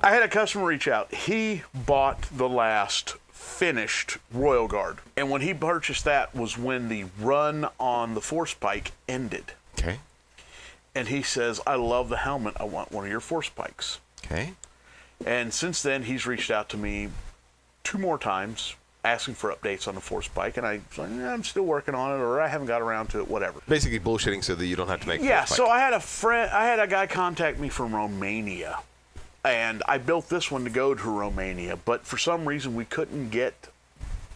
I had a customer reach out. He bought the last finished Royal Guard. And when he purchased that was when the run on the Force Pike ended. Okay. And he says, I love the helmet. I want one of your Force Pikes. Okay. And since then, he's reached out to me 2 more times asking for updates on the Force Pike. And I'm I'm still working on it, or I haven't got around to it, whatever. Basically bullshitting so that you don't have to make Yeah, Force Pike. so I had a guy contact me from Romania. And I built this one to go to Romania. But for some reason, we couldn't get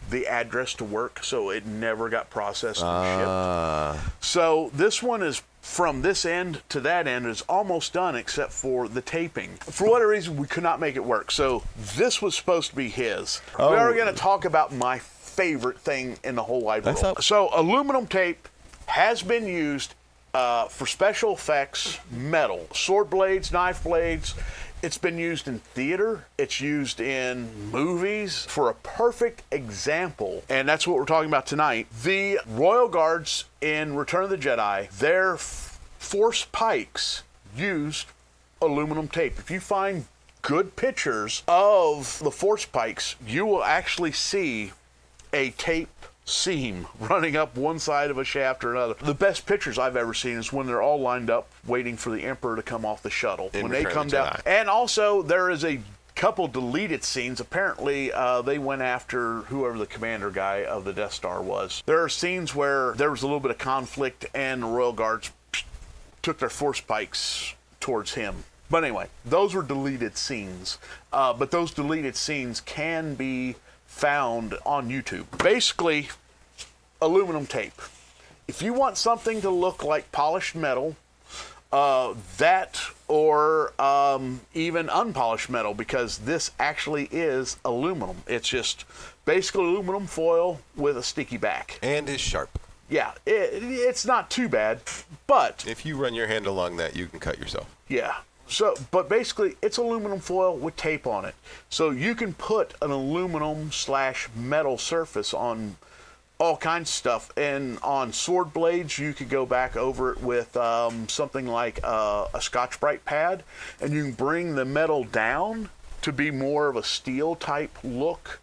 the address to work, so it never got processed and shipped. So this one is from this end to that end is almost done except for the taping. For whatever reason, we could not make it work. So this was supposed to be his. We are going to talk about my favorite thing in the whole wide world. So aluminum tape has been used for special effects, metal, sword blades, knife blades. It's been used in theater. It's used in movies. For a perfect example, and that's what we're talking about tonight, the Royal Guards in Return of the Jedi, their Force Pikes used aluminum tape. If you find good pictures of the Force Pikes, you will actually see a tape seam running up one side of a shaft or another. The best pictures I've ever seen is when they're all lined up waiting for the Emperor to come off the shuttle. When they come down. And also there is a couple deleted scenes. Apparently they went after whoever the commander guy of the Death Star was. There are scenes where there was a little bit of conflict and the Royal Guards took their Force Pikes towards him. But anyway, those were deleted scenes. But those deleted scenes can be found on YouTube. Basically, aluminum tape. If you want something to look like polished metal, that or even unpolished metal, because this actually is aluminum. It's just basically aluminum foil with a sticky back. And is sharp. Yeah, it's not too bad, but if you run your hand along that, you can cut yourself. Yeah. So, but basically, it's aluminum foil with tape on it. So you can put an aluminum/metal surface on all kinds of stuff. And on sword blades, you could go back over it with something like a Scotch-Brite pad, and you can bring the metal down to be more of a steel-type look.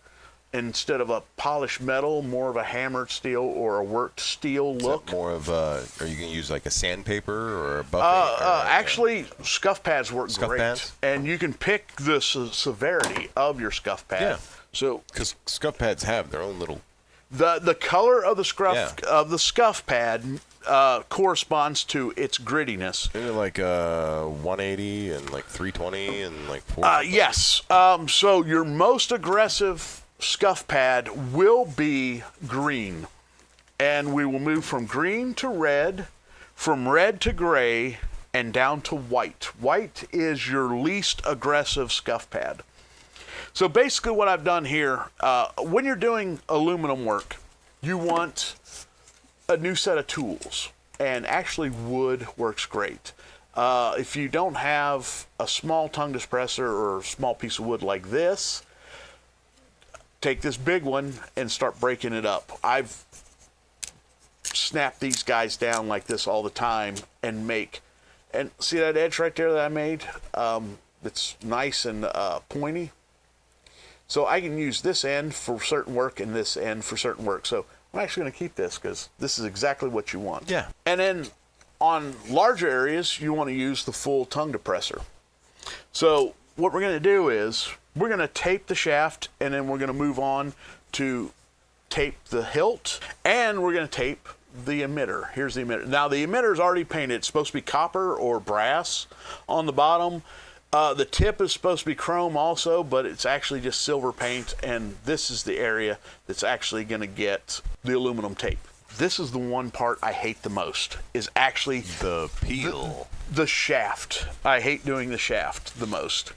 Instead of a polished metal, more of a hammered steel or a worked steel look. Is that more of a, or you can use like a sandpaper or a buffet? Actually, scuff pads work great. Pads? And you can pick the severity of your scuff pad. Yeah. So, because scuff pads have their own little. The color of the scuff pad corresponds to its grittiness. Isn't it like 180 and like 320 and like 4? Yes. So your most aggressive scuff pad will be green, and we will move from green to red, from red to gray, and down to white. White is your least aggressive scuff pad. So basically what I've done here, when you're doing aluminum work, you want a new set of tools, and actually wood works great. If you don't have a small tongue disperser or a small piece of wood like this, take this big one and start breaking it up. I've snapped these guys down like this all the time and see that edge right there that I made? It's nice and pointy. So I can use this end for certain work and this end for certain work. So I'm actually going to keep this because this is exactly what you want. Yeah. And then on larger areas, you want to use the full tongue depressor. So what we're going to do is we're going to tape the shaft, and then we're going to move on to tape the hilt, and we're going to tape the emitter. Here's the emitter. Now the emitter is already painted. It's supposed to be copper or brass on the bottom. The tip is supposed to be chrome also, but it's actually just silver paint, and this is the area that's actually going to get the aluminum tape. This is the one part I hate the most, is actually the peel. The shaft. I hate doing the shaft the most.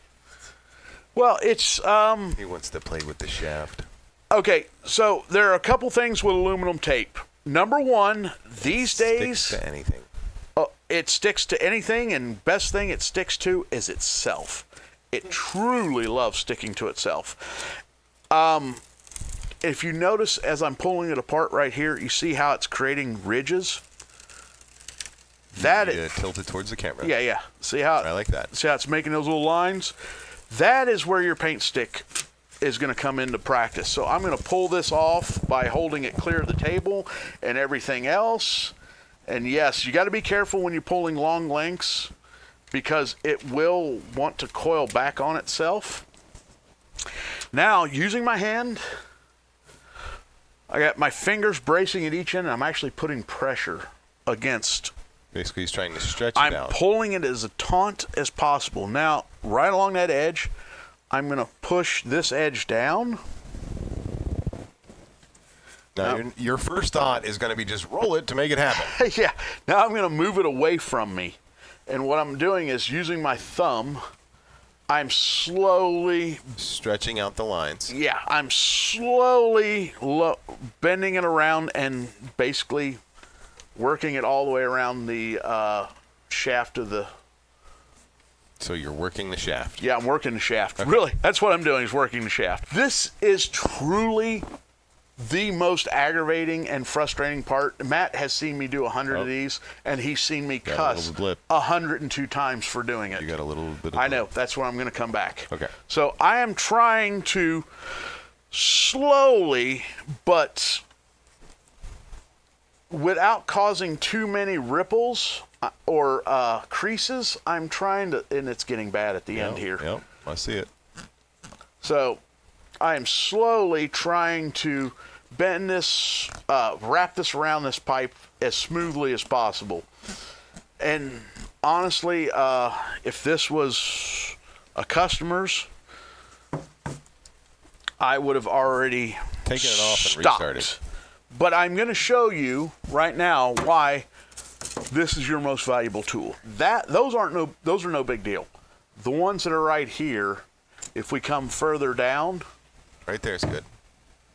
Well, it's... He wants to play with the shaft. Okay, so there are a couple things with aluminum tape. Number one, these days... Sticks to anything. It sticks to anything, and best thing it sticks to is itself. It truly loves sticking to itself. If you notice, as I'm pulling it apart right here, you see how it's creating ridges? Tilt it towards the camera. Yeah. See how I like that. See how it's making those little lines? That is where your paint stick is going to come into practice. So I'm going to pull this off by holding it clear of the table and everything else. And yes, you got to be careful when you're pulling long lengths because it will want to coil back on itself. Now, using my hand, I got my fingers bracing at each end, and I'm actually putting pressure against. Basically, he's trying to stretch it out. I'm pulling it as a taut as possible. Now, right along that edge, I'm going to push this edge down. Now, your first thought is going to be just roll it to make it happen. Yeah. Now I'm going to move it away from me. And what I'm doing is using my thumb, I'm slowly stretching out the lines. Yeah, I'm slowly bending it around and basically working it all the way around the shaft of the... So you're working the shaft. Yeah, I'm working the shaft. Okay. Really, that's what I'm doing is working the shaft. This is truly the most aggravating and frustrating part. Matt has seen me do 100 of these, and he's seen me cuss 102 times for doing it. You got a little bit of I know. That's where I'm going to come back. Okay. So I am trying to slowly, but without causing too many ripples or creases, I'm trying to, and it's getting bad at the end here. Yep, I see it. So I am slowly trying to bend this, wrap this around this pipe as smoothly as possible. And honestly, if this was a customer's, I would have already taken it off and stopped. restarted. But I'm going to show you right now why this is your most valuable tool. Those are no big deal. The ones that are right here, if we come further down, right there is good.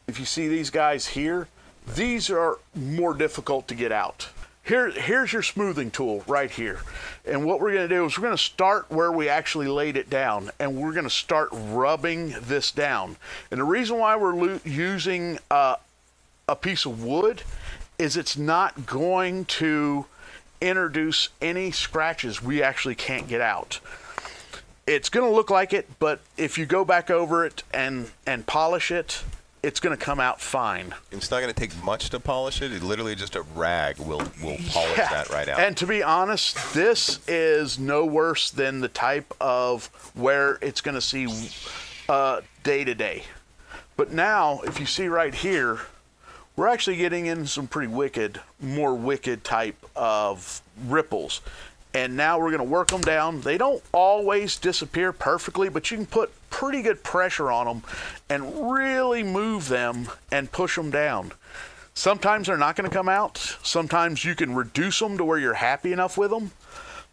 If you see these guys here, these are more difficult to get out. Here's your smoothing tool right here. And what we're going to do is we're going to start where we actually laid it down, and we're going to start rubbing this down. And the reason why we're using a piece of wood is it's not going to introduce any scratches we actually can't get out. It's going to look like it, but if you go back over it and polish it, it's going to come out fine. It's not going to take much to polish it. It literally just a rag will polish that right out. And to be honest, this is no worse than the type of where it's going to see day to day. But now, if you see right here, we're actually getting in some pretty more wicked type of ripples. And now we're going to work them down. They don't always disappear perfectly, but you can put pretty good pressure on them and really move them and push them down. Sometimes they're not going to come out. Sometimes you can reduce them to where you're happy enough with them.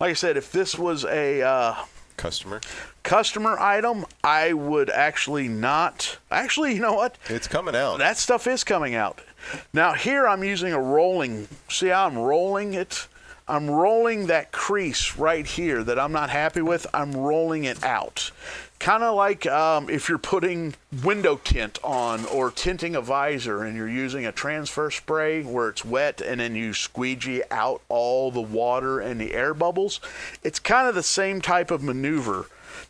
Like I said, if this was a customer item, I would actually not. Actually, you know what? It's coming out. That stuff is coming out. Now here I'm using a rolling. See how I'm rolling it? I'm rolling that crease right here that I'm not happy with. I'm rolling it out. Kind of like if you're putting window tint on or tinting a visor and you're using a transfer spray where it's wet and then you squeegee out all the water and the air bubbles. It's kind of the same type of maneuver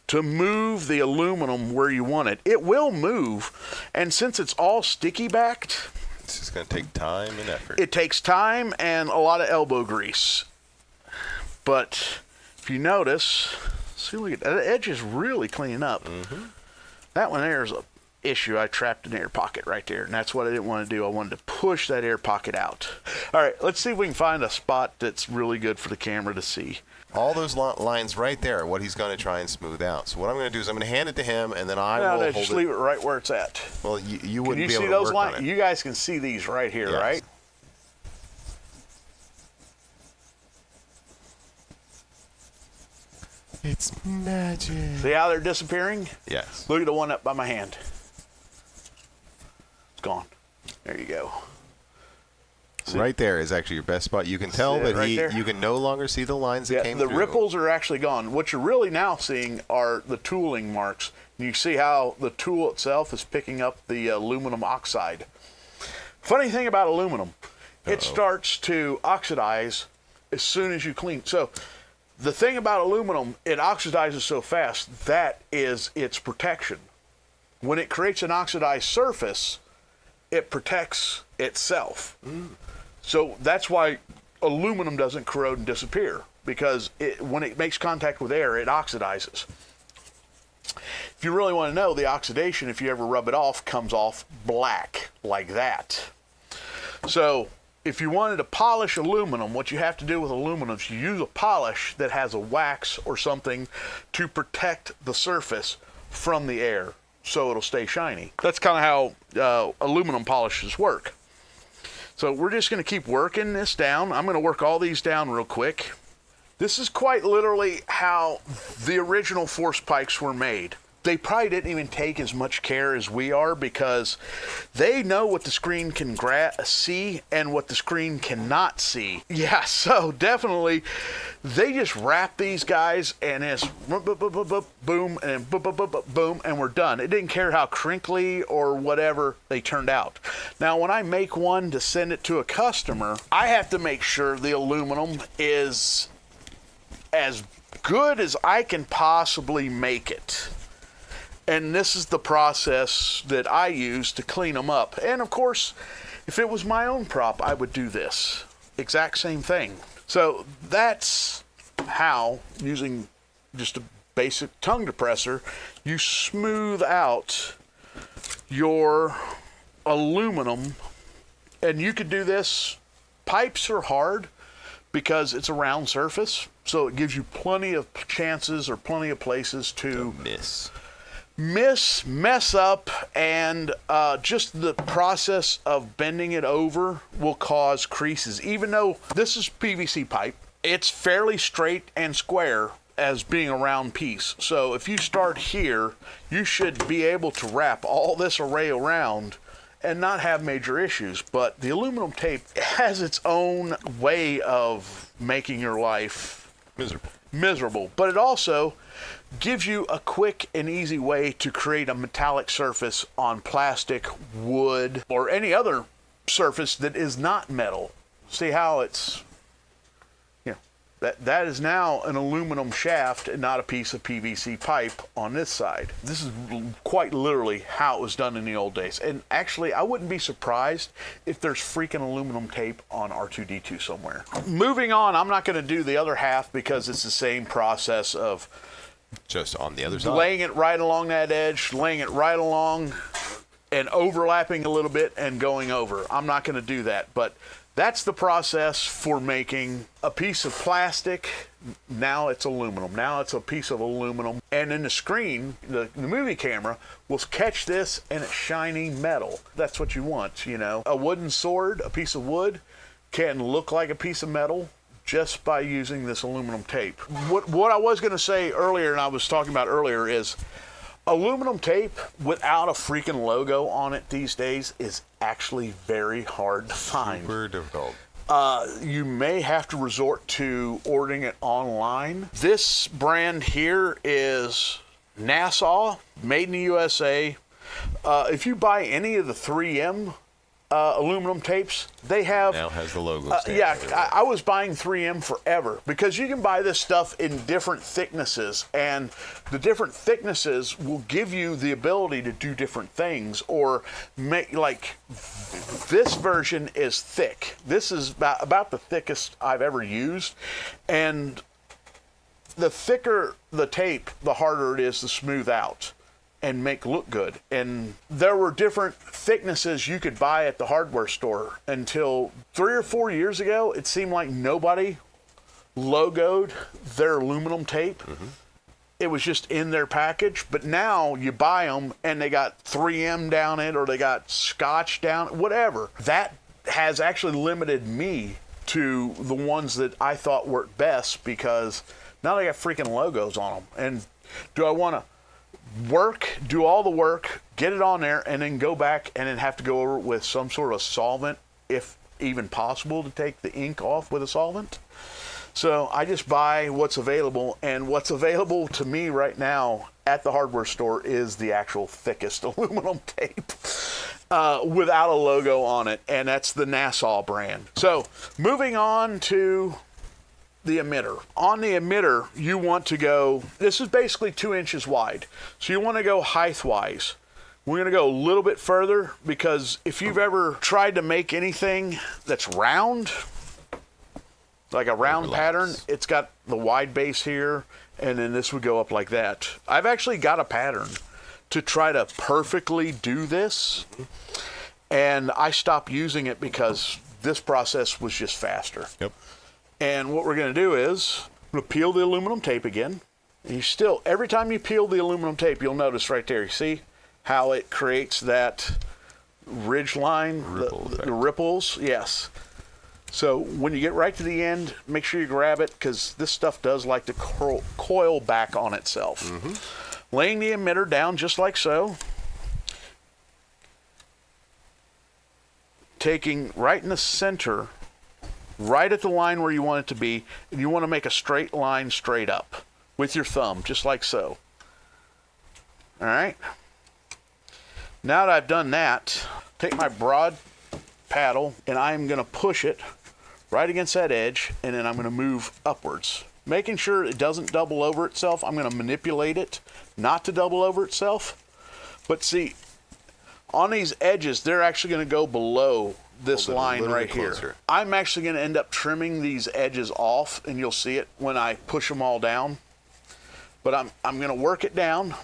to move the aluminum where you want it. It will move, and since it's all sticky backed, it's just going to take time and effort. It takes time and a lot of elbow grease. But if you notice, see, look at that. The edge is really cleaning up. Mm-hmm. That one there is an issue. I trapped an air pocket right there, and that's what I didn't want to do. I wanted to push that air pocket out. All right, let's see if we can find a spot that's really good for the camera to see. All those lines right there are what he's going to try and smooth out. So what I'm going to do is I'm going to hand it to him, and then I will hold just leave it right where it's at. Well, you wouldn't be able to work on it. You guys can see these right here, yes. Right? It's magic. See how they're disappearing? Yes. Look at the one up by my hand. It's gone. There you go. See? Right there is actually your best spot. You can tell that you can no longer see the lines that came through. The ripples are actually gone. What you're really now seeing are the tooling marks. You see how the tool itself is picking up the aluminum oxide. Funny thing about aluminum, it starts to oxidize as soon as you clean. So The thing about aluminum, it oxidizes so fast, that is its protection. When it creates an oxidized surface, it protects itself. So that's why aluminum doesn't corrode and disappear, because when it makes contact with air, it oxidizes. If you really want to know, the oxidation, if you ever rub it off, comes off black like that. So if you wanted to polish aluminum, what you have to do with aluminum is you use a polish that has a wax or something to protect the surface from the air so it'll stay shiny. That's kind of how aluminum polishes work. So we're just going to keep working this down. I'm going to work all these down real quick. This is quite literally how the original force pikes were made. They probably didn't even take as much care as we are, because they know what the screen can see and what the screen cannot see. Yeah, so definitely they just wrap these guys and it's boom and boom and we're done. It didn't care how crinkly or whatever they turned out. Now, when I make one to send it to a customer, I have to make sure the aluminum is as good as I can possibly make it. And this is the process that I use to clean them up. And of course, if it was my own prop, I would do this exact same thing. So that's how, using just a basic tongue depressor, you smooth out your aluminum. And you could do this. Pipes are hard because it's a round surface, so it gives you plenty of chances or plenty of places to mess up, and just the process of bending it over will cause creases. Even though this is PVC pipe, it's fairly straight and square as being a round piece. So if you start here, you should be able to wrap all this array around and not have major issues. But the aluminum tape has its own way of making your life miserable. But it also gives you a quick and easy way to create a metallic surface on plastic, wood, or any other surface that is not metal. See how it's, that is now an aluminum shaft and not a piece of PVC pipe on this side. This is quite literally how it was done in the old days. And actually, I wouldn't be surprised if there's freaking aluminum tape on R2-D2 somewhere. Moving on, I'm not going to do the other half because it's the same process of just on the other side, laying it right along that edge, laying it right along and overlapping a little bit and going over. I'm not going to do that, but that's the process for making a piece of plastic. Now it's aluminum. Now it's a piece of aluminum. And in the screen, the movie camera will catch this and it's shiny metal. That's what you want, A wooden sword, a piece of wood, can look like a piece of metal just by using this aluminum tape. What I was going to say earlier, and I was talking about earlier, is aluminum tape without a freaking logo on it these days is actually very hard to find. Super difficult. You may have to resort to ordering it online. This brand here is Nassau, made in the USA. If you buy any of the 3M aluminum tapes, they have now has the logo. I was buying 3M forever because you can buy this stuff in different thicknesses, and the different thicknesses will give you the ability to do different things, or make, like, this version is thick. This is about the thickest I've ever used, and the thicker the tape, the harder it is to smooth out and make look good. And there were different thicknesses you could buy at the hardware store until 3 or 4 years ago. It seemed like nobody logoed their aluminum tape. It was just in their package. But now you buy them and they got 3M down it, or they got Scotch down, whatever. That has actually limited me to the ones that I thought worked best, because now they got freaking logos on them. And do I want to do all the work, get it on there, and then go back and then have to go over it with some sort of solvent, if even possible, to take the ink off with a solvent? So I just buy what's available, and what's available to me right now at the hardware store is the actual thickest aluminum tape without a logo on it, and that's the Nassau brand. So moving on to the emitter. On the emitter, you want to go, this is basically 2 inches wide. So you want to go height-wise. We're going to go a little bit further because if you've ever tried to make anything that's round, like a round pattern, it's got the wide base here, and then this would go up like that. I've actually got a pattern to try to perfectly do this, and I stopped using it because this process was just faster. Yep. And what we're going to do is I'm going to peel the aluminum tape again. And you still, every time you peel the aluminum tape, you'll notice right there, you see how it creates that ridge line, the ripples? Yes. So when you get right to the end, make sure you grab it because this stuff does like to coil back on itself. Mm-hmm. Laying the emitter down just like so. Taking right in the center, right at the line where you want it to be, and you want to make a straight line straight up with your thumb, just like so. All right. Now that I've done that, take my broad paddle and I'm going to push it right against that edge, and then I'm going to move upwards. Making sure it doesn't double over itself, I'm going to manipulate it not to double over itself. But see, on these edges, they're actually going to go below this line right here. I'm actually going to end up trimming these edges off, and you'll see it when I push them all down. But I'm going to work it down.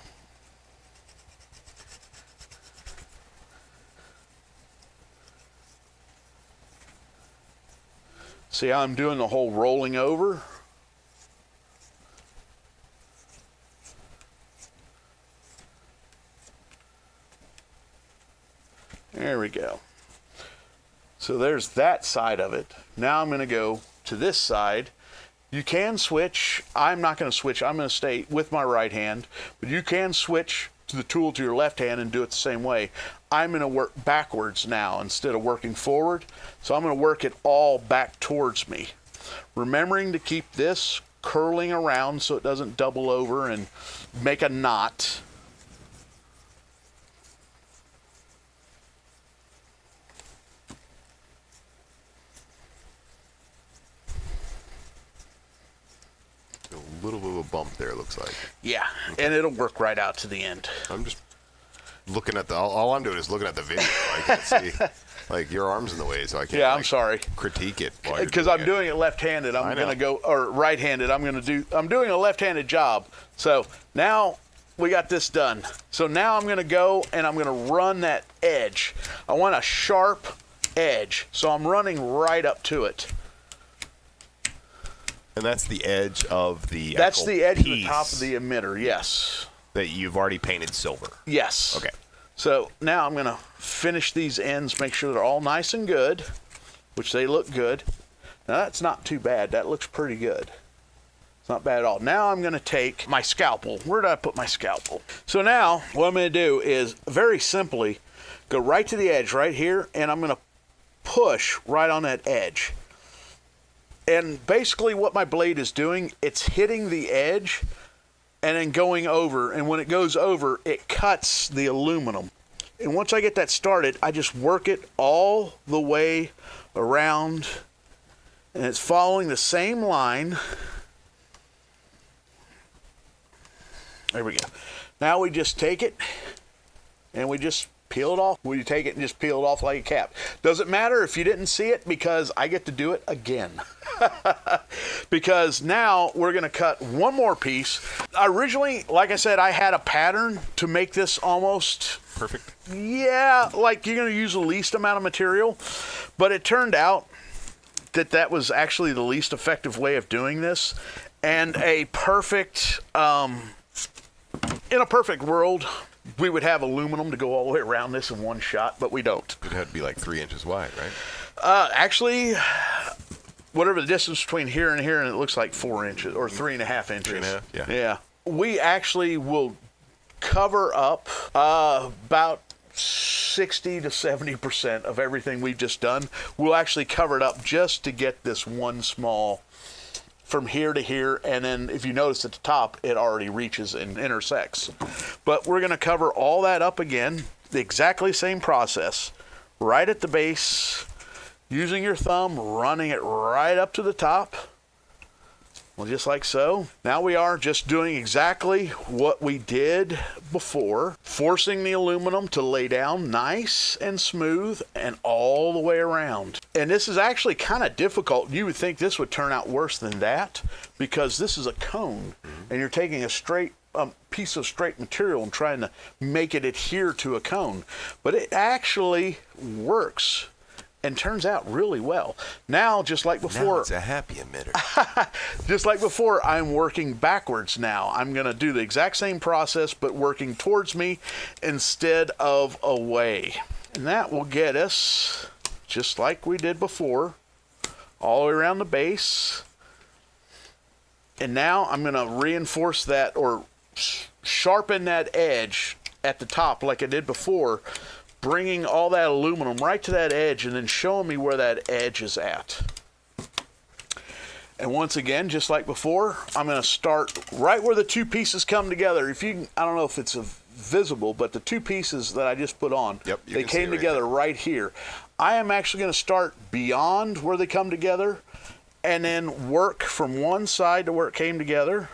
See how I'm doing the whole rolling over? There we go. So there's that side of it. Now I'm going to go to this side. You can switch. I'm not going to switch. I'm going to stay with my right hand. But you can switch to the tool to your left hand and do it the same way. I'm going to work backwards now instead of working forward. So I'm going to work it all back towards me. Remembering to keep this curling around so it doesn't double over and make a knot. A little bit of a bump there, it looks like. Yeah, okay. And it'll work right out to the end. I'm just looking at all I'm doing is looking at the video. I can't see, like, your arm's in the way, so I can't. Yeah, I'm sorry. Critique it because I'm doing it left-handed. I'm going to go, or right-handed. I'm doing a left-handed job. So now we got this done. So now I'm going to go and I'm going to run that edge. I want a sharp edge, so I'm running right up to it. And that's the edge of the. That's the edge of the top of the emitter. Yes. That you've already painted silver. Yes. Okay. So now I'm going to finish these ends, make sure they're all nice and good, which they look good. Now that's not too bad. That looks pretty good. It's not bad at all. Now I'm going to take my scalpel. Where did I put my scalpel? So now what I'm going to do is very simply go right to the edge right here, and I'm going to push right on that edge. And basically what my blade is doing, it's hitting the edge and then going over. And when it goes over, it cuts the aluminum. And once I get that started, I just work it all the way around. And it's following the same line. There we go. Now we just take it and we just peel it off. We take it and just peel it off like a cap. Doesn't matter if you didn't see it because I get to do it again. Because now we're going to cut one more piece. Originally, like I said, I had a pattern to make this almost perfect. Yeah, like you're going to use the least amount of material. But it turned out that that was actually the least effective way of doing this. And a perfect, in a perfect world, we would have aluminum to go all the way around this in one shot, but we don't. It had to be like 3 inches wide, right? Actually, whatever the distance between here and here, and it looks like 4 inches or 3.5 inches. 3.5, yeah. Yeah. We actually will cover up about 60 to 70% of everything we've just done. We'll actually cover it up just to get this one small from here to here, and then if you notice at the top, it already reaches and intersects. But we're going to cover all that up again, the exactly same process, right at the base, using your thumb, running it right up to the top, Well, just like so. Now we are just doing exactly what we did before, forcing the aluminum to lay down nice and smooth and all the way around. And this is actually kind of difficult. You would think this would turn out worse than that because this is a cone and you're taking a straight piece of straight material and trying to make it adhere to a cone. But it actually works and turns out really well. Now, just like before... Now it's a happy emitter. Just like before, I'm working backwards now. I'm going to do the exact same process, but working towards me instead of away. And that will get us, just like we did before, all the way around the base. And now I'm going to reinforce that, or sharpen that edge at the top like I did before, bringing all that aluminum right to that edge and then showing me where that edge is at. And once again, just like before, I'm going to start right where the two pieces come together. If you, I don't know if it's visible, but the two pieces that I just put on, they came together right here. I am actually going to start beyond where they come together and then work from one side to where it came together.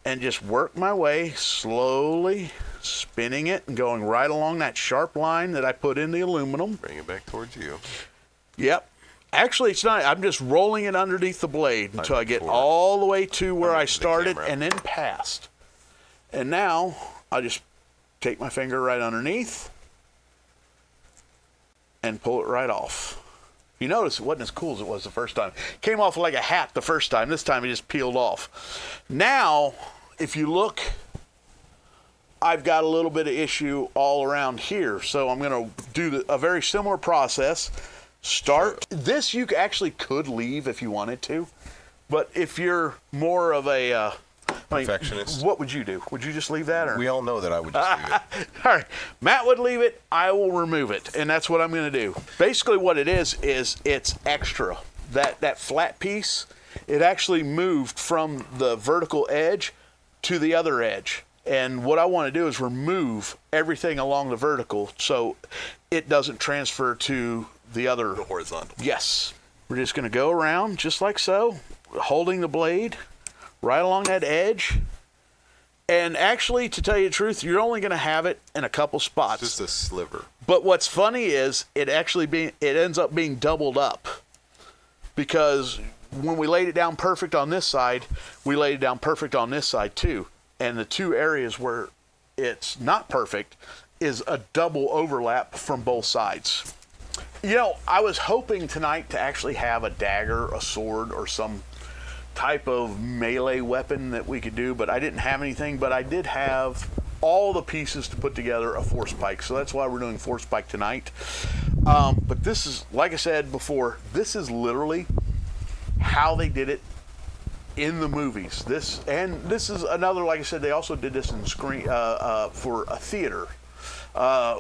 And just work my way slowly, spinning it and going right along that sharp line that I put in the aluminum. Bring it back towards you. Yep. Actually, it's not. I'm just rolling it underneath the blade until I get all the way to where I started and then past. And now I'll just take my finger right underneath and pull it right off. You notice it wasn't as cool as it was the first time. It came off like a hat the first time. This time it just peeled off. Now, if you look, I've got a little bit of issue all around here. So I'm going to do a very similar process. Start. This you actually could leave if you wanted to. But if you're more of a... perfectionist. What would you do? Would you just leave that? Or? We all know that I would just leave it. All right. Matt would leave it. I will remove it. And that's what I'm going to do. Basically what it is it's extra. That flat piece, it actually moved from the vertical edge to the other edge. And what I want to do is remove everything along the vertical so it doesn't transfer to the other. The horizontal. Yes. We're just going to go around just like so, holding the blade right along that edge. And actually, to tell you the truth, you're only going to have it in a couple spots. It's just a sliver. But what's funny is it ends up being doubled up. Because when we laid it down perfect on this side, we laid it down perfect on this side too. And the two areas where it's not perfect is a double overlap from both sides. You know, I was hoping tonight to actually have a dagger, a sword, or some type of melee weapon that we could do, but I didn't have anything. But I did have all the pieces to put together a force pike, so that's why we're doing force pike tonight. But this is, like I said before, this is literally how they did it in the movies. This is another, like I said, they also did this in screen for a theater.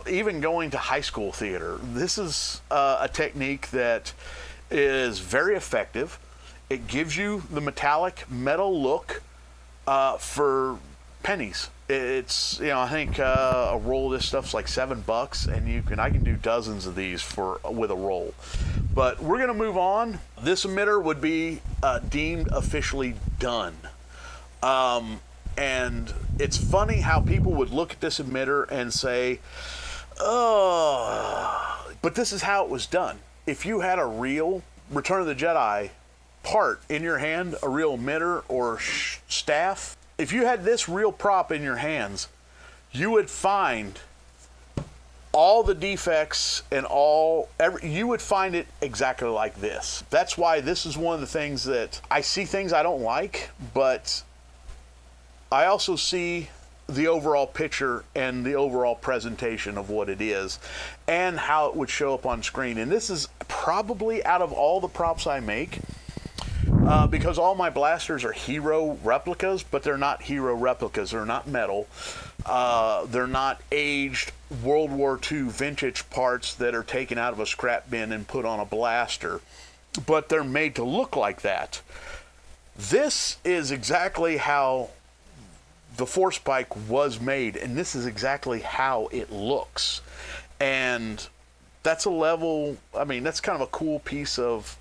Even going to high school theater, this is a technique that is very effective. It gives you the metallic metal look for pennies. It's, you know, I think a roll of this stuff's like $7, and I can do dozens of these with a roll. But we're gonna move on. This emitter would be deemed officially done. And it's funny how people would look at this emitter and say, oh, but this is how it was done. If you had a real Return of the Jedi part in your hand, a real emitter or staff, if you had this real prop in your hands, you would find all the defects and you would find it exactly like this. That's why this is one of the things that I see things I don't like, but I also see the overall picture and the overall presentation of what it is and how it would show up on screen. And this is probably, out of all the props I make, because all my blasters are hero replicas, but they're not hero replicas. They're not metal. They're not aged World War II vintage parts that are taken out of a scrap bin and put on a blaster, but they're made to look like that. This is exactly how the force pike was made, and this is exactly how it looks. And that's a level, I mean, that's kind of a cool piece of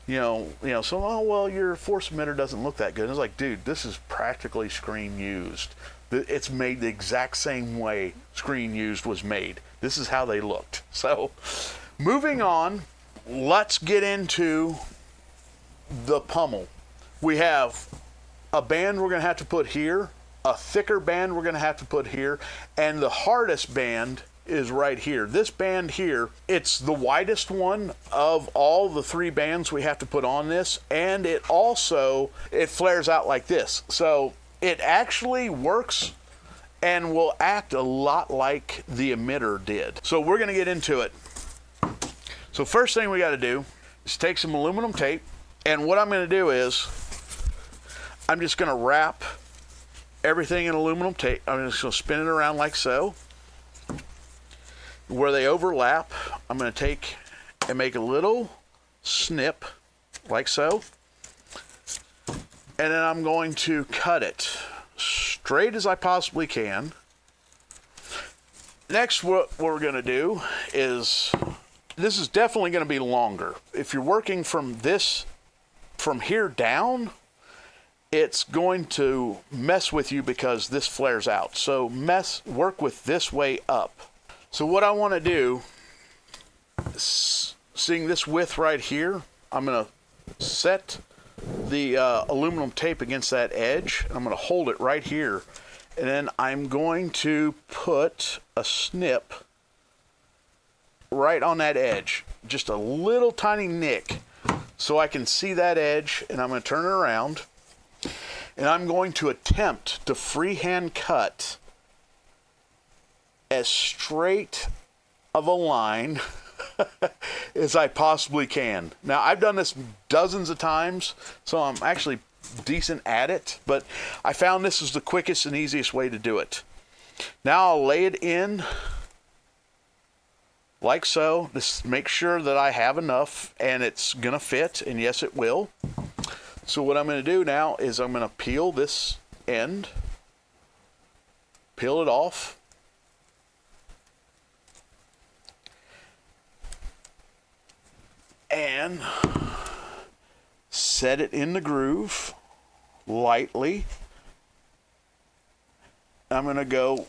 So, oh, well, your force emitter doesn't look that good. And it's like, dude, this is practically screen used. It's made the exact same way screen used was made. This is how they looked. So, moving on, let's get into the pommel. We have a band we're going to have to put here, a thicker band we're going to have to put here, and the hardest band is right here. This band here, it's the widest one of all the 3 bands we have to put on this, and it flares out like this. So it actually works and will act a lot like the emitter did. So we're going to get into it. So first thing we got to do is take some aluminum tape, and what I'm going to do is I'm just going to wrap everything in aluminum tape. I'm just going to spin it around like so. Where they overlap, I'm going to take and make a little snip like so. And then I'm going to cut it straight as I possibly can. Next, what we're going to do is, this is definitely going to be longer. If you're working from here down, it's going to mess with you because this flares out. So work with this way up. So what I want to do, seeing this width right here, I'm going to set the aluminum tape against that edge. I'm going to hold it right here. And then I'm going to put a snip right on that edge. Just a little tiny nick so I can see that edge. And I'm going to turn it around. And I'm going to attempt to freehand cut as straight of a line as I possibly can. Now, I've done this dozens of times, so I'm actually decent at it, but I found this is the quickest and easiest way to do it. Now I'll lay it in like so. Just make sure that I have enough and it's gonna fit, and yes, it will. So what I'm going to do now is I'm going to peel this end, peel it off, and set it in the groove lightly. I'm going to go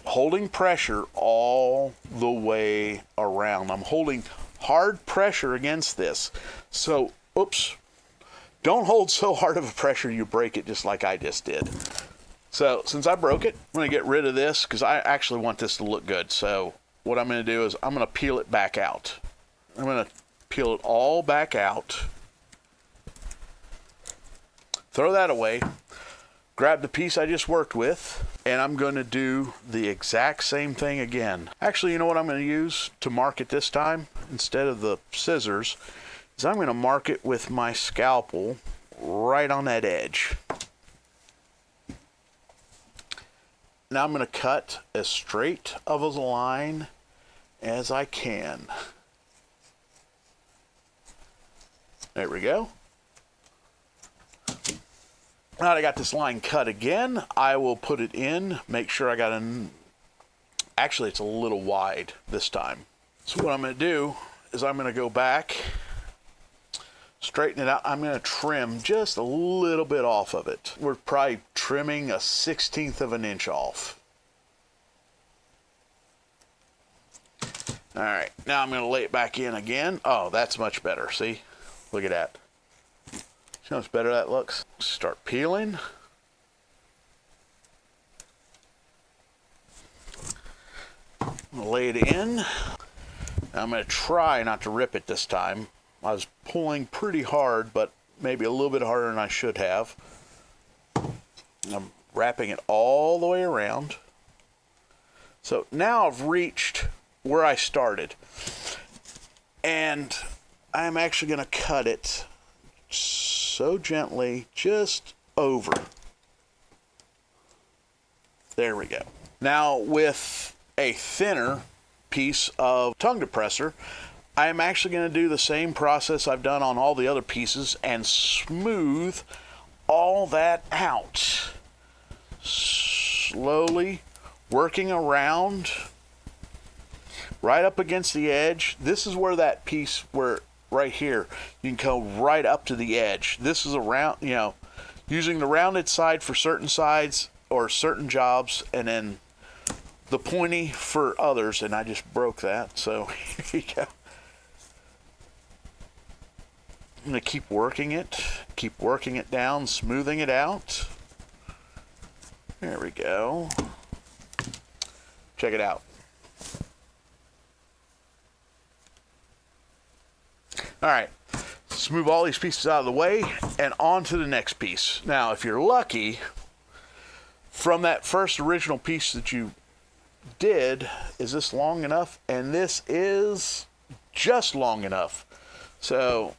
holding pressure all the way around. I'm holding hard pressure against this. So, oops. Don't hold so hard of a pressure you break it, just like I just did. So since I broke it, I'm going to get rid of this because I actually want this to look good. So what I'm going to do is I'm going to peel it back out. I'm going to peel it all back out. Throw that away. Grab the piece I just worked with, and I'm going to do the exact same thing again. Actually, you know what I'm going to use to mark it this time? Instead of the scissors, is I'm going to mark it with my scalpel right on that edge. Now I'm going to cut as straight of a line as I can. There we go. Now that I got this line cut again, I will put it in, make sure I got actually it's a little wide this time. So what I'm going to do is I'm going to go back, straighten it out. I'm going to trim just a little bit off of it. We're probably trimming a 1/16 of an inch off. All right, now I'm going to lay it back in again. Oh, that's much better. See? Look at that. See how much better that looks? Start peeling. I'm going to lay it in. I'm going to try not to rip it this time. I was pulling pretty hard, but maybe a little bit harder than I should have. I'm wrapping it all the way around. So now I've reached where I started. And I'm actually going to cut it so gently, just over. There we go. Now with a thinner piece of tongue depressor, I'm actually going to do the same process I've done on all the other pieces and smooth all that out. Slowly working around right up against the edge. This is where that piece where right here, you can go right up to the edge. This is a round, you know, using the rounded side for certain sides or certain jobs, and then the pointy for others. And I just broke that, so here you go. I'm going to keep working it down, smoothing it out. There we go. Check it out. All right, let's move all these pieces out of the way and on to the next piece. Now, if you're lucky, from that first original piece that you did, is this long enough? And this is just long enough. So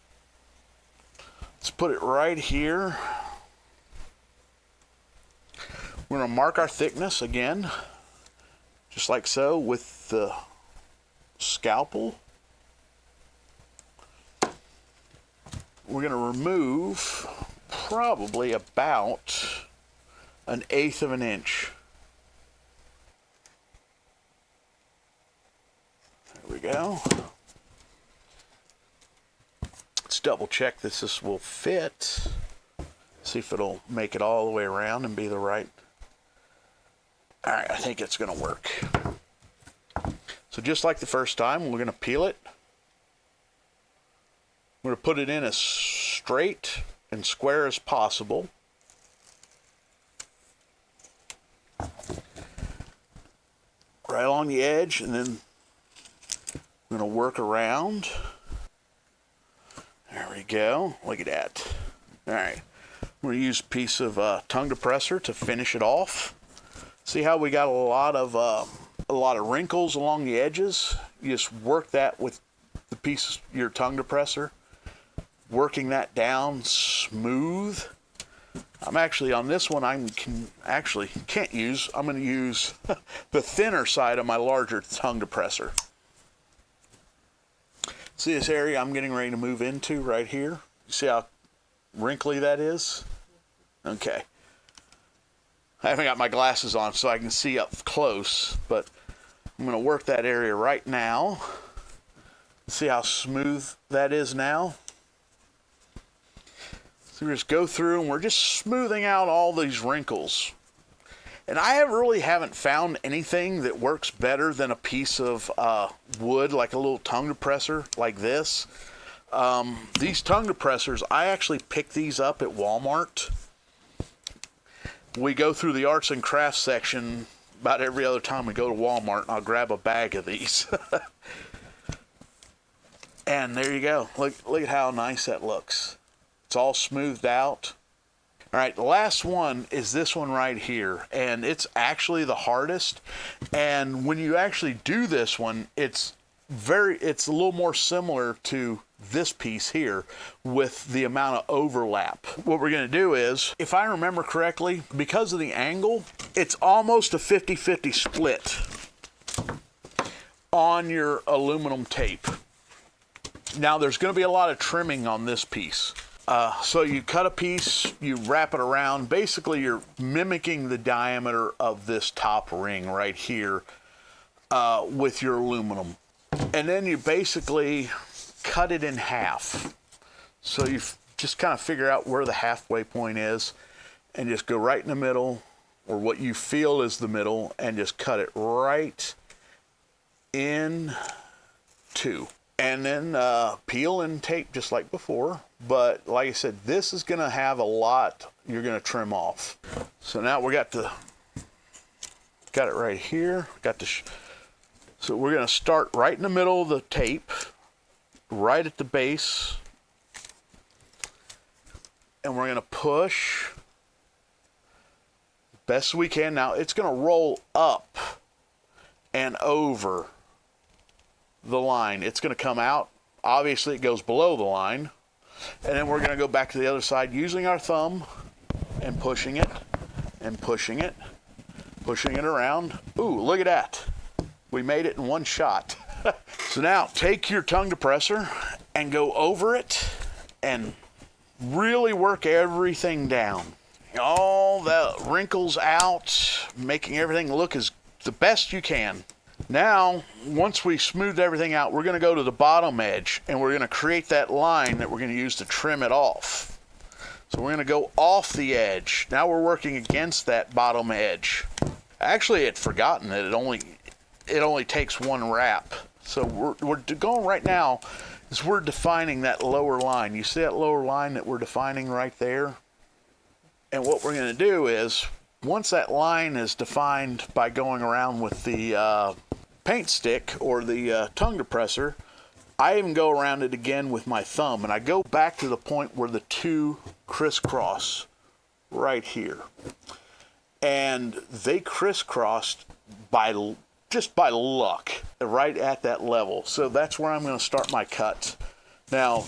let's put it right here. We're going to mark our thickness again, just like so, with the scalpel. We're going to remove probably about 1/8 of an inch. There we go. Let's double check this will fit. See if it'll make it all the way around and be the right. All right, I think it's going to work. So just like the first time, we're going to peel it. We're going to put it in as straight and square as possible. Right along the edge, and then we're going to work around. There we go. Look at that. All right. We're going to use a piece of tongue depressor to finish it off. See how we got a lot of wrinkles along the edges? You just work that with the piece of your tongue depressor, working that down smooth. I'm actually on this one, I'm going to use the thinner side of my larger tongue depressor. See this area I'm getting ready to move into right here? You see how wrinkly that is? Okay. I haven't got my glasses on so I can see up close, but I'm going to work that area right now. See how smooth that is now? So we just go through and we're just smoothing out all these wrinkles. And I really haven't found anything that works better than a piece of wood, like a little tongue depressor like this. These tongue depressors, I actually picked these up at Walmart. We go through the arts and crafts section about every other time we go to Walmart, and I'll grab a bag of these. And there you go. Look at how nice that looks. It's all smoothed out. All right, the last one is this one right here, and it's actually the hardest. And when you actually do this one, it's a little more similar to this piece here with the amount of overlap. What we're going to do is, if I remember correctly, because of the angle, it's almost a 50-50 split on your aluminum tape. Now, there's going to be a lot of trimming on this piece. So you cut a piece, you wrap it around. Basically, you're mimicking the diameter of this top ring right here with your aluminum. And then you basically cut it in half. So you just kind of figure out where the halfway point is and just go right in the middle, or what you feel is the middle, and just cut it right in two. And then peel and tape just like before. But like I said, this is going to have a lot you're going to trim off. So now we got it right here. So we're going to start right in the middle of the tape, right at the base. And we're going to push best we can. Now it's going to roll up and over the line. It's going to come out. Obviously it goes below the line. And then we're going to go back to the other side using our thumb and pushing it and pushing it around. Ooh, look at that. We made it in one shot. So now take your tongue depressor and go over it and really work everything down. All the wrinkles out, making everything look as the best you can. Now, once we smooth everything out, we're going to go to the bottom edge and we're going to create that line that we're going to use to trim it off. So we're going to go off the edge. Now we're working against that bottom edge. Actually, I had forgotten that it only takes one wrap. So we're going right now is we're defining that lower line. You see that lower line that we're defining right there? And what we're going to do is, once that line is defined by going around with the paint stick or the tongue depressor, I even go around it again with my thumb, and I go back to the point where the two crisscross right here. And they crisscrossed just by luck, right at that level. So that's where I'm going to start my cuts. Now,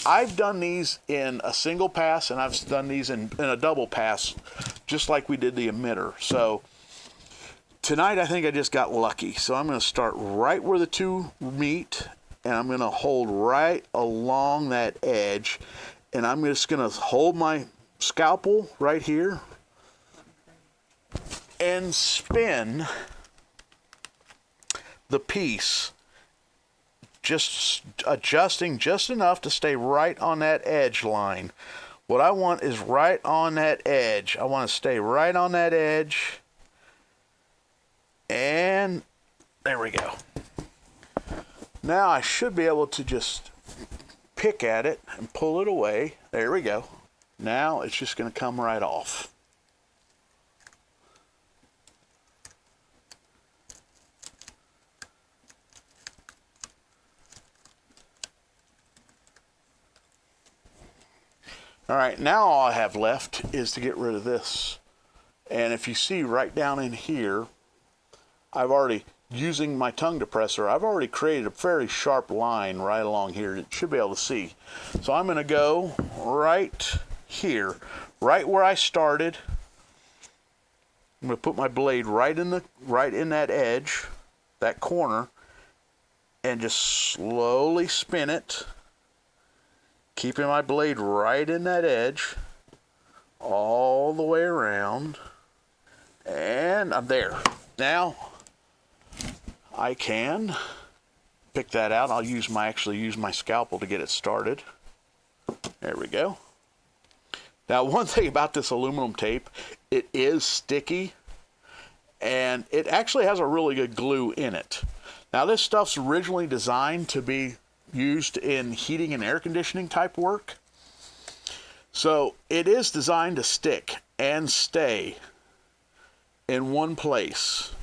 I've done these in a single pass, and I've done these in a double pass, just like we did the emitter. So tonight I think I just got lucky. So I'm going to start right where the two meet, and I'm going to hold right along that edge, and I'm just going to hold my scalpel right here and spin the piece, just adjusting just enough to stay right on that edge line. What I want is right on that edge. I want to stay right on that edge, and there we go. Now I should be able to just pick at it and pull it away. There we go. Now it's just going to come right off. All right, now all I have left is to get rid of this. And if you see right down in here, I've already, using my tongue depressor, I've already created a very sharp line right along here. You should be able to see. So I'm going to go right here, right where I started. I'm going to put my blade right in that edge, that corner, and just slowly spin it, keeping my blade right in that edge all the way around, and I'm there. Now I can pick that out. I'll actually use my scalpel to get it started. There we go. Now, one thing about this aluminum tape, it is sticky, and it actually has a really good glue in it. Now, this stuff's originally designed to be used in heating and air conditioning type work. So it is designed to stick and stay in one place.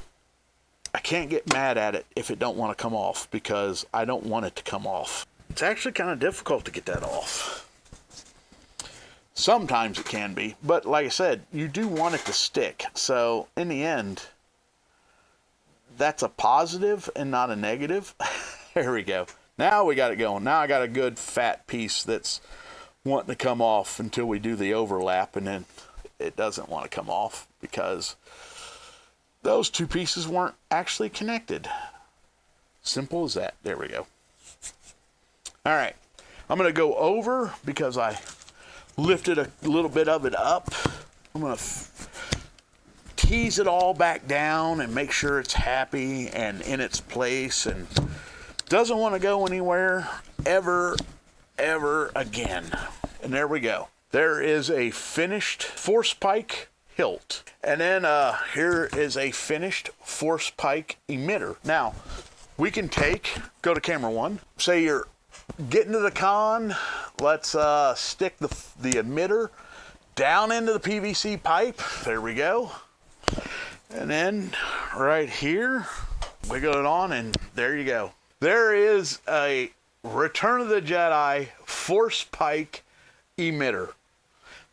I can't get mad at it if it don't want to come off, because I don't want it to come off. It's actually kind of difficult to get that off. Sometimes it can be, but like I said, you do want it to stick. So in the end, that's a positive and not a negative. There we go. Now we got it going. Now I got a good fat piece that's wanting to come off until we do the overlap, and then it doesn't want to come off because those two pieces weren't actually connected. Simple as that. There we go. All right. I'm going to go over because I lifted a little bit of it up. I'm going to tease it all back down and make sure it's happy and in its place and doesn't want to go anywhere ever again. And there we go. There is a finished force pike hilt. And then here is a finished force pike emitter. Now, we can go to camera one, say you're getting to the con, let's stick the emitter down into the PVC pipe. There we go. And then right here, wiggle it on, and there you go. There is a Return of the Jedi force pike emitter.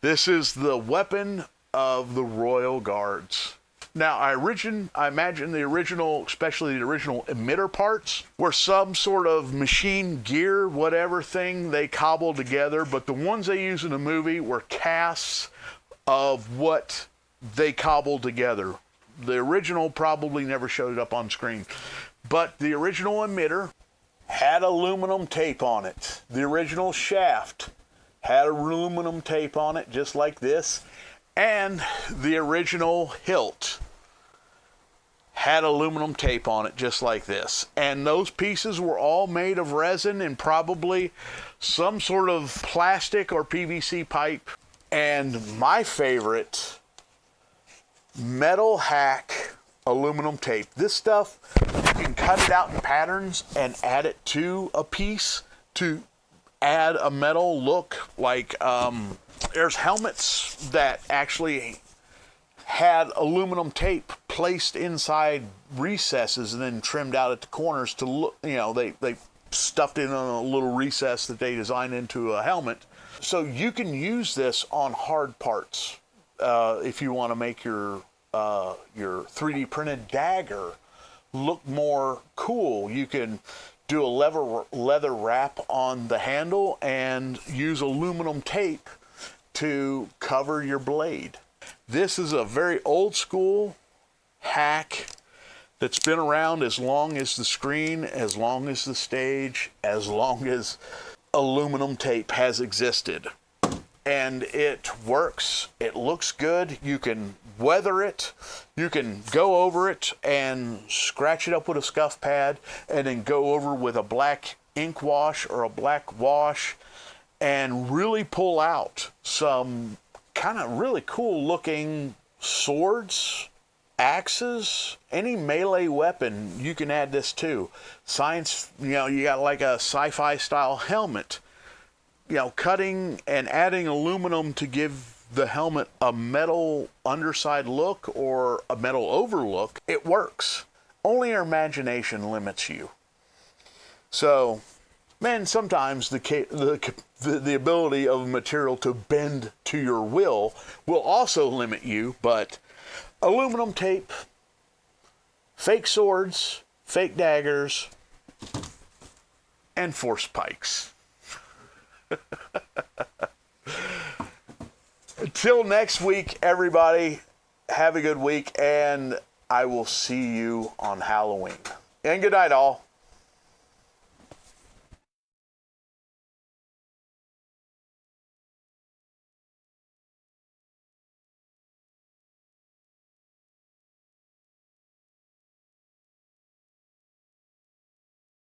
This is the weapon of the Royal Guards. Now, I imagine the original, especially the original emitter parts, were some sort of machine gear, whatever thing they cobbled together, but the ones they use in the movie were casts of what they cobbled together. The original probably never showed up on screen, but the original emitter had aluminum tape on it. The original shaft had aluminum tape on it, just like this, and the original hilt had aluminum tape on it just like this. And those pieces were all made of resin and probably some sort of plastic or PVC pipe. And my favorite, metal hack aluminum tape. This stuff, you can cut it out in patterns and add it to a piece to add a metal look. Like there's helmets that actually had aluminum tape placed inside recesses and then trimmed out at the corners to look, you know, they stuffed it in a little recess that they designed into a helmet. So you can use this on hard parts if you want to make your 3D printed dagger look more cool. You can do a leather wrap on the handle and use aluminum tape to cover your blade. This is a very old school hack that's been around as long as the screen, as long as the stage, as long as aluminum tape has existed. And it works. It looks good. You can weather it. You can go over it and scratch it up with a scuff pad and then go over with a black ink wash or a black wash and really pull out some kind of really cool looking swords, axes, any melee weapon. You can add this to. Science, you know, you got like a sci-fi style helmet. You know, cutting and adding aluminum to give the helmet a metal underside look or a metal overlook, it works. Only your imagination limits you. So, man, sometimes the ability of a material to bend to your will also limit you, but aluminum tape, fake swords, fake daggers, and force pikes. Until next week, everybody, have a good week, and I will see you on Halloween. And good night, all.